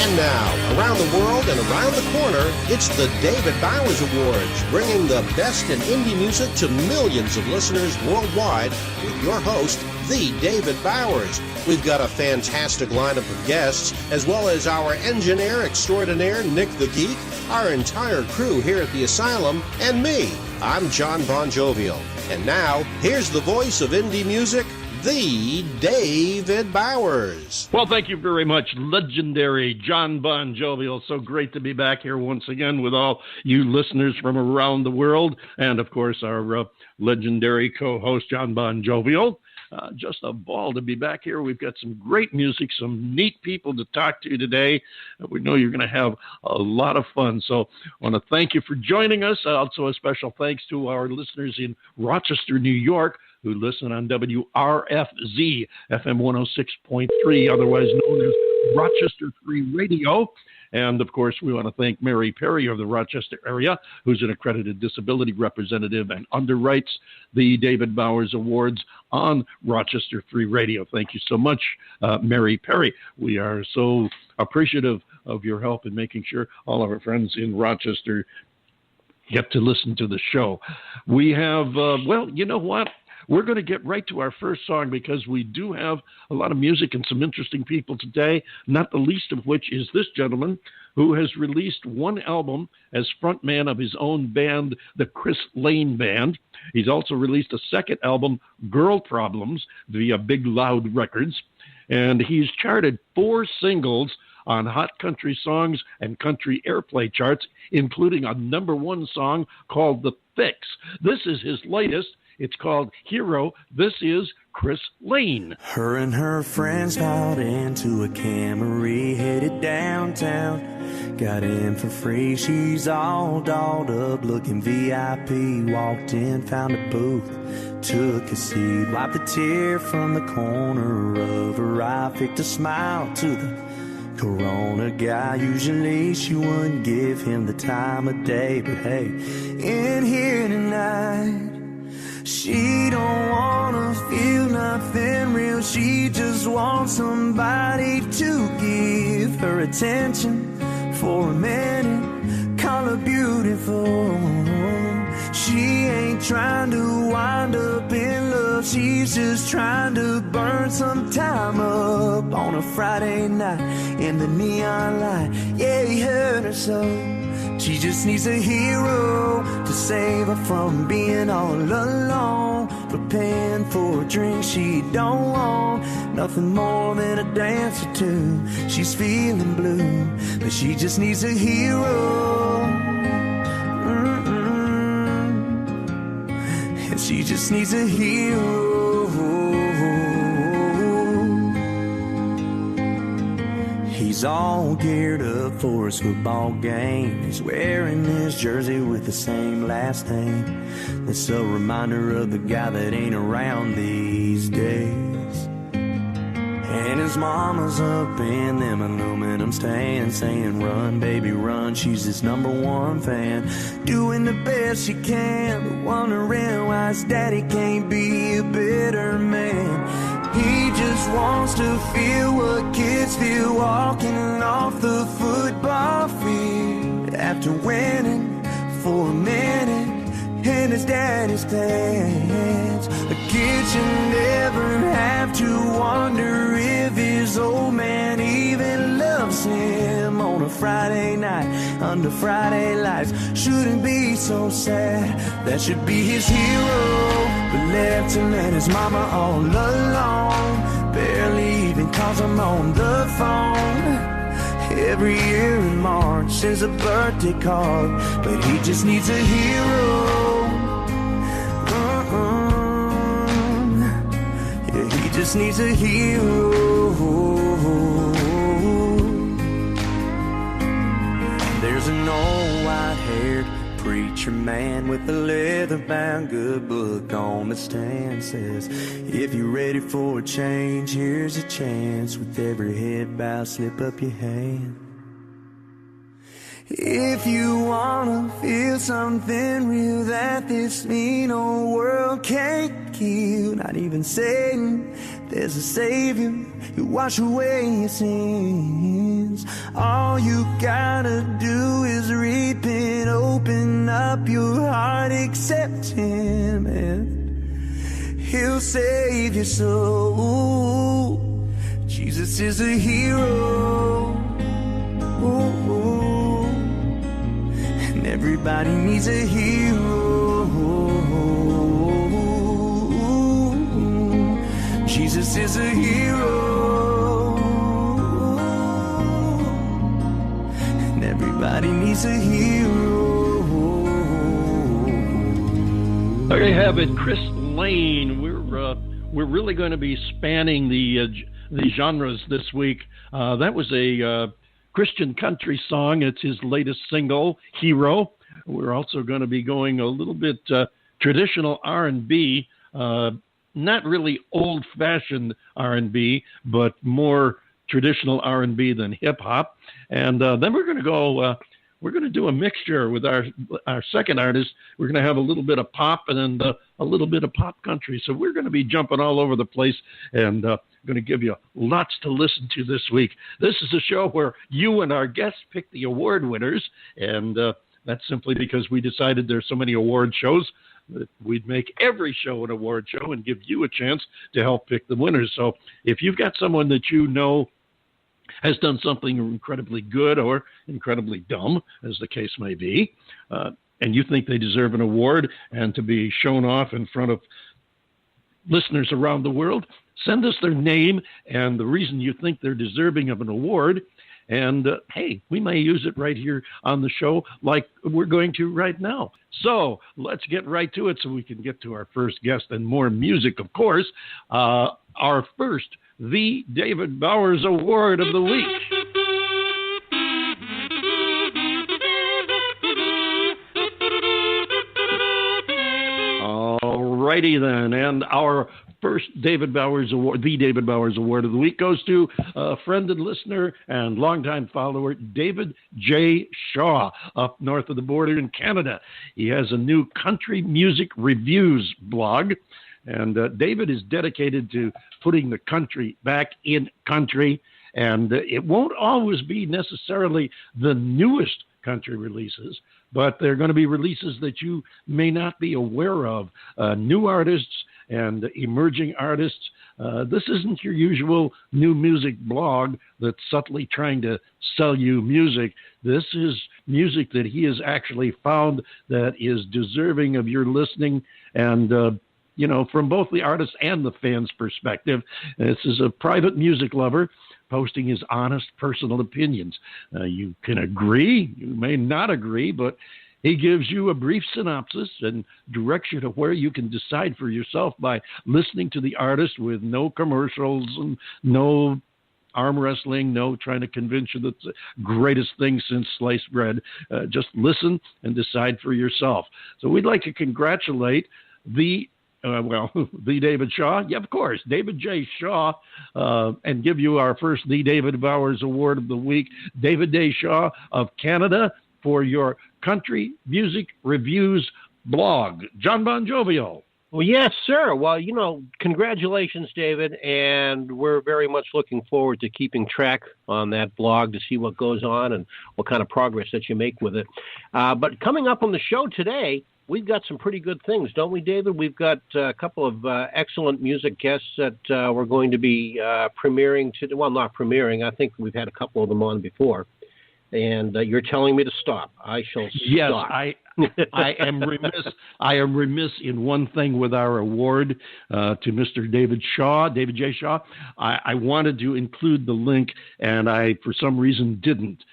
And now, around the world and around the corner, it's the David Bowers Awards, bringing the best in indie music to millions of listeners worldwide with your host, the David Bowers. We've got a fantastic lineup of guests, as well as our engineer extraordinaire, Nick the Geek, our entire crew here at the Asylum, and me. I'm John Bon Jovial. And now, here's the voice of indie music, the David Bowers. Well, thank you very much, legendary John Bon Jovial. So great to be back here once again with all you listeners from around the world. And, of course, our legendary co-host, John Bon Jovial. Just a ball to be back here. We've got some great music, some neat people to talk to today. We know you're going to have a lot of fun. So I want to thank you for joining us. Also, a special thanks to our listeners in Rochester, New York, who listen on WRFZ, FM 106.3, otherwise known as Rochester Free Radio. And, of course, we want to thank Mary Perry of the Rochester area, who's an accredited disability representative and underwrites the David Bowers Awards on Rochester Free Radio. Thank you so much, Mary Perry. We are so appreciative of your help in making sure all of our friends in Rochester get to listen to the show. We have, well, you know what? We're going to get right to our first song because we do have a lot of music and some interesting people today, not the least of which is this gentleman who has released one album as frontman of his own band, the Chris Lane Band. He's also released a second album, Girl Problems, via Big Loud Records. And he's charted 4 singles on Hot Country Songs and Country Airplay charts, including a #1 song called The Fix. This is his latest. It's called Hero. This is Chris Lane. Her and her friends piled into a Camry, headed downtown. Got in for free, she's all dolled up, looking VIP. Walked in, found a booth, took a seat, wiped a tear from the corner of her eye, picked a smile to the Corona guy. Usually she wouldn't give him the time of day, but hey, in here tonight, she don't wanna feel nothing real. She just wants somebody to give her attention for a minute, call her beautiful. She ain't trying to wind up in love, she's just trying to burn some time up on a Friday night in the neon light. Yeah, he hurt her so. She just needs a hero to save her from being all alone, but paying for a drink she don't want, nothing more than a dance or two. She's feeling blue, but she just needs a hero. And she just needs a hero. He's all geared up for his football game. He's wearing his jersey with the same last name. That's a reminder of the guy that ain't around these days. And his mama's up in them aluminum stands saying, run, baby, run. She's his #1 fan, doing the best she can, but wondering why his daddy can't be a better man. He just wants to feel what kids feel walking off the football field after winning for a minute in his daddy's pants. A kid should never have to wonder if his old man even loves him on a Friday night under Friday lights. Shouldn't be so sad, that should be his hero, but left him and his mama all alone, barely even calls him on the phone. Every year in March there's a birthday card, but he just needs a hero. Yeah, he just needs a hero. There's an old white-haired preacher man with a leather-bound good book on the stand. Says, if you're ready for a change, here's a chance. With every head bowed, slip up your hand. If you wanna feel something real that this mean old world can't kill, not even Satan, there's a Savior who wash away your sins. All you gotta do is repent, open up your heart, accept Him, and He'll save your soul. Jesus is a hero. Ooh, and everybody needs a hero. Jesus is a hero, and everybody needs a hero. There you have it, Chris Lane. We're really going to be spanning the genres this week. That was a Christian country song. It's his latest single, Hero. We're also going to be going a little bit traditional R&B, not really old-fashioned R&B, but more traditional R&B than hip-hop. And then we're going to go, we're going to do a mixture with our second artist. We're going to have a little bit of pop and then a little bit of pop country. So we're going to be jumping all over the place and going to give you lots to listen to this week. This is a show where you and our guests pick the award winners, and that's simply because we decided there's so many award shows that we'd make every show an award show and give you a chance to help pick the winners. So if you've got someone that you know has done something incredibly good or incredibly dumb, as the case may be, and you think they deserve an award and to be shown off in front of listeners around the world, send us their name and the reason you think they're deserving of an award. And, hey, we may use it right here on the show like we're going to right now. So let's get right to it so we can get to our first guest and more music, of course. Our first, the David Bowers Award of the week. All righty then. And our first David Bowers Award, the David Bowers Award of the week, goes to a friend and listener and longtime follower, David J. Shaw, up north of the border in Canada. He has a new country music reviews blog, and David is dedicated to putting the country back in country, and it won't always be necessarily the newest country releases, but they're going to be releases that you may not be aware of, new artists and emerging artists. This isn't your usual new music blog that's subtly trying to sell you music. This is music that he has actually found that is deserving of your listening, and from both the artist and the fans' perspective. This is a private music lover posting his honest personal opinions. You can agree, you may not agree, but he gives you a brief synopsis and directs you to where you can decide for yourself by listening to the artist with no commercials and no arm wrestling, no trying to convince you that's the greatest thing since sliced bread. Just listen and decide for yourself. So we'd like to congratulate the David Shaw, yeah, of course, David J. Shaw, and give you our first The David Bowers Award of the week, David J. Shaw of Canada, for your country music reviews blog. John Bon Jovial. Well, yes, sir. Well, congratulations, David, and we're very much looking forward to keeping track on that blog to see what goes on and what kind of progress that you make with it. But coming up on the show today, we've got some pretty good things, don't we, David? We've got a couple of excellent music guests that we're going to be premiering today. Well, not premiering. I think we've had a couple of them on before. And you're telling me to stop. I shall stop. Yes, I am remiss. I am remiss in one thing with our award to Mr. David J. Shaw. I wanted to include the link, and I, for some reason, didn't.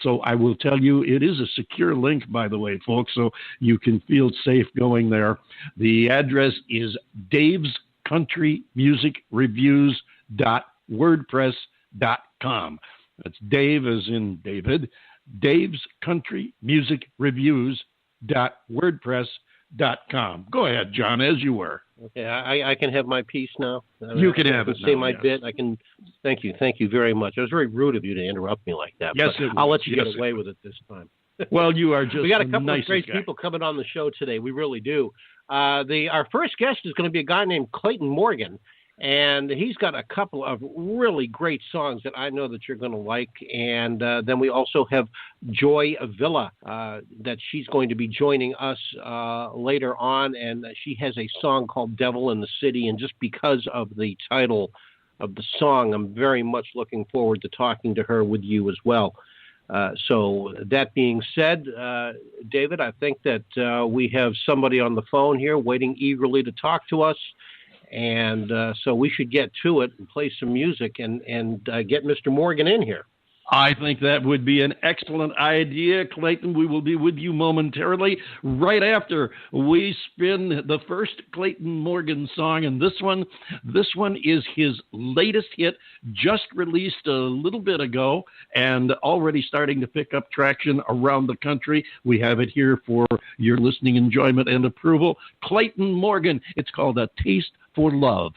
So I will tell you, it is a secure link, by the way, folks, so you can feel safe going there. The address is davescountrymusicreviews.wordpress.com. That's Dave as in David, Dave's Country Music Reviews.wordpress.com. TheDavidBowersAwards.com. Go ahead, John, as you were. Okay, I can have my piece now. You can have it now. Say my bit. I can. Thank you very much. It was very rude of you to interrupt me like that. Yes, I'll let you get away with it this time. Well, you are just we got a couple of great people coming on the show today. We really do. Our first guest is going to be a guy named Clayton Morgan, and he's got a couple of really great songs that I know that you're going to like. And then we also have Joy Avila, that she's going to be joining us later on, and she has a song called Devil in the City. And just because of the title of the song, I'm very much looking forward to talking to her with you as well. So that being said, David, I think that we have somebody on the phone here waiting eagerly to talk to us. And so we should get to it and play some music and get Mr. Morgan in here. I think that would be an excellent idea, Clayton. We will be with you momentarily, right after we spin the first Clayton Morgan song. And this one is his latest hit, just released a little bit ago and already starting to pick up traction around the country. We have it here for your listening enjoyment and approval. Clayton Morgan. It's called A Taste for Love.